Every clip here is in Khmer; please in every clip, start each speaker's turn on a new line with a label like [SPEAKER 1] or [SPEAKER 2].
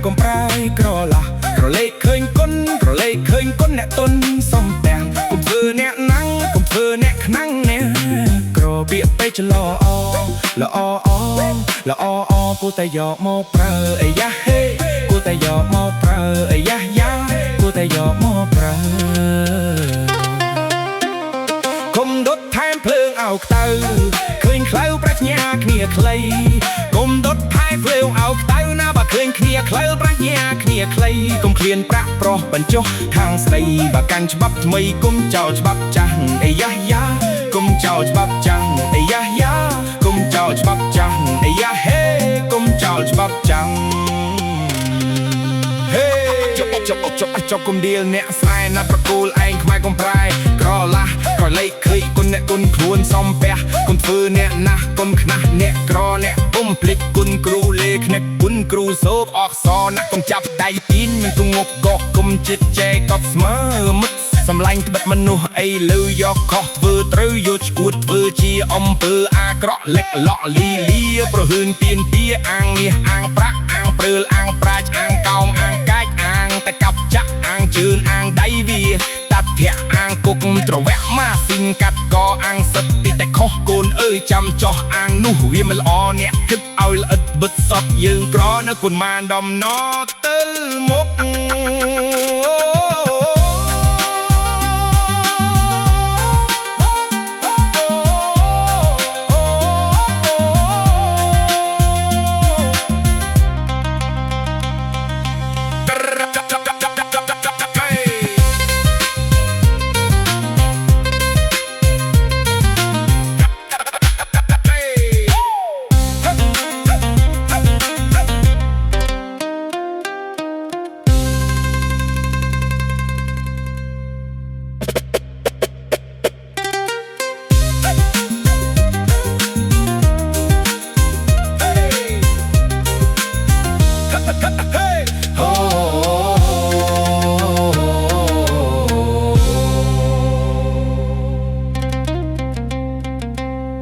[SPEAKER 1] កុំប្រែក្រឡាក្រឡេកឃើញគុណក្រឡេកឃើញគុណអ្នកទុនសំទាំងកុំធ្វើអ្នកណាំងកុំធ្វើអ្នកខ្លាំងអ្នកក្រពាក្យពេចល្អល្អល្អគួរតែយកមកប្រើអាយ៉ាហេគួរតែយកមកប្រើអាយ៉ាយ៉ាគួរតែយកមកប្រើកុំដុតថែមភ្លើងឲ្យខ្តៅឃើញខ្លៅប្រាជ្ញាគ្នាខ្លីកុំដុតថែមភ្លើងឲ្យខ្តៅណាបើឃើញគ្នាខ្លៅប្រាជ្ញាគ្នាខ្លីកុំឃ្លានប្រាក់ប្រុសបញ្ចុះខាងស្ដីបើកាន់ច្បាប់ថ្មីកុំចោលច្បាប់ចាស់អាយ៉ាយ៉ាកុំចោលច្បាប់ចាស់អាយ៉ាយ៉ាកុំចោលច្បាប់ចាស់អាយ៉ាហេកុំចោលច្បាប់ចាស់ហេចុកគុំដៀលអ្នកស្រែណាត់ប្រគូលឯងខ្មែរកុំប្រែក្រឡាក្រឡេកឃើញគុណអ្នកគុណខ្លួនសំពះកុំធ្វើអ្នកណាស់កុំខ្នះអ្នកក្រអ្នកកុំភ្លេចគុណគ្រូលេខ្នេះគុណគ្រូសូកអក្សរណាស់កុំចាប់ដៃពីនមិនគងប់កោះកុំចិត្តចែកតបស្មើមិត្តសម្លាញ់ត្បិតមនុស្សអីលើយកខុសធ្វើត្រូវយកឈួតធ្វើជាអំពើអាក្រក់លេចឡក់លីលាប្រហឿនទៀនទាអាងមាសអាងប្រាក់អាងព្រើលអាងប្រាជ្ញអាងកោងអាងកាច់អាងតែកាប់ចាក់អាងជើងអាងដៃវាតាត់ធាក់អាងគុកត្រវែកម៉ាស៊ីនកាត់កអាងសិតទីតែខុសកូនអើយចាំចោះអាងនោះវាមិនល្អអ្នកគិតឲ្យល្អិតបិទសពយើងក្រនៅគុណម៉ានដំណទៅមុខ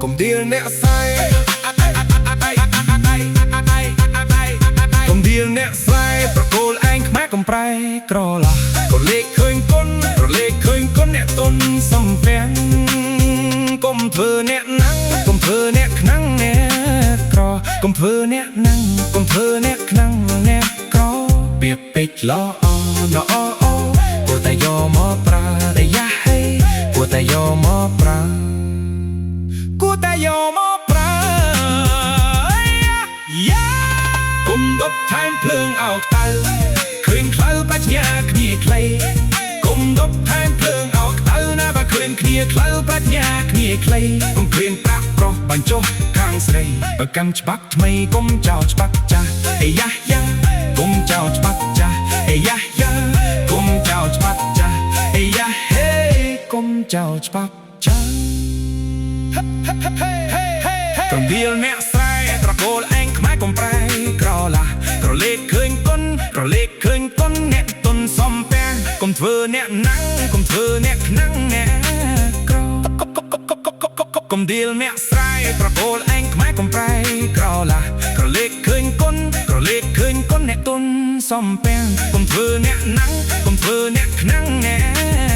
[SPEAKER 1] កុំដៀលអ្នកស្រែកុំដៀលអ្នកស្រែប្រគល់ឯងខ្មែរកុំប្រែក្រឡាក៏លេខឃើញគុណក៏លេខឃើញគុណអ្នកទុនសំភាំងកុំធ្វើអ្នកណាំងកុំធ្វើអ្នកខ្លាំងអ្នកក្រកុំធ្វើអ្នកណាំងកុំធ្វើអ្នកខ្លាំងអ្នកក្រពាក្យពេចល្អល្អគួរតែយកមកប្រើតែយ៉ាហេគួរតែយកមកប្រើគួរតែយកមកប្រើយ៉ាកុំដុតថែមភ្លើងឲ្យខ្តៅឃើញខ្លៅប្រាជ្ញាគ្នាខ្លីកុំដុតថែមភ្លើងឲ្យខ្តៅណាបើឃើញគ្នាខ្លៅប្រាជ្ញាគ្នាខ្លីកុំឃ្លានប្រាក់ប្រុសបញ្ចុះខាងស្ដីបើកាន់ច្បាប់ថ្មីកុំចោលច្បាប់ចាស់អាយ៉ាយ៉ាកុំចោលច្បាប់ចាស់អាយ៉ាយ៉ាកុំចោលច្បាប់ចាស់អាយ៉ាហេកុំចោលច្បាប់ចាស់ក្រំដៀលអ្នកស្រែត្រកូលឯងខ្មែរកុំប្រែក្រឡាក្រឡេកឃើញគុណក្រឡេកឃើញគុណអ្នកទុនសំពាំងកុំធ្វើអ្នកណាំងកុំធ្វើអ្នកខ្លាំងអ្នកក្រកុំដៀលអ្នកស្រែត្រកូលឯងខ្មែរកុំប្រែក្រឡាក្រឡេកឃើញគុណក្រឡេកឃើញគុណអ្នកទុនសំពាំងកុំធ្វើអ្នកណាំងកុំធ្វើអ្នកខ្លាំងអ្ន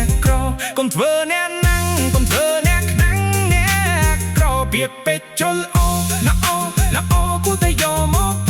[SPEAKER 1] កក្រកុំធ្វើអ្នកណាំងកុំធ្វើអ្នកពាក្យពេចន៍ល្អល្អគួរតែយកមក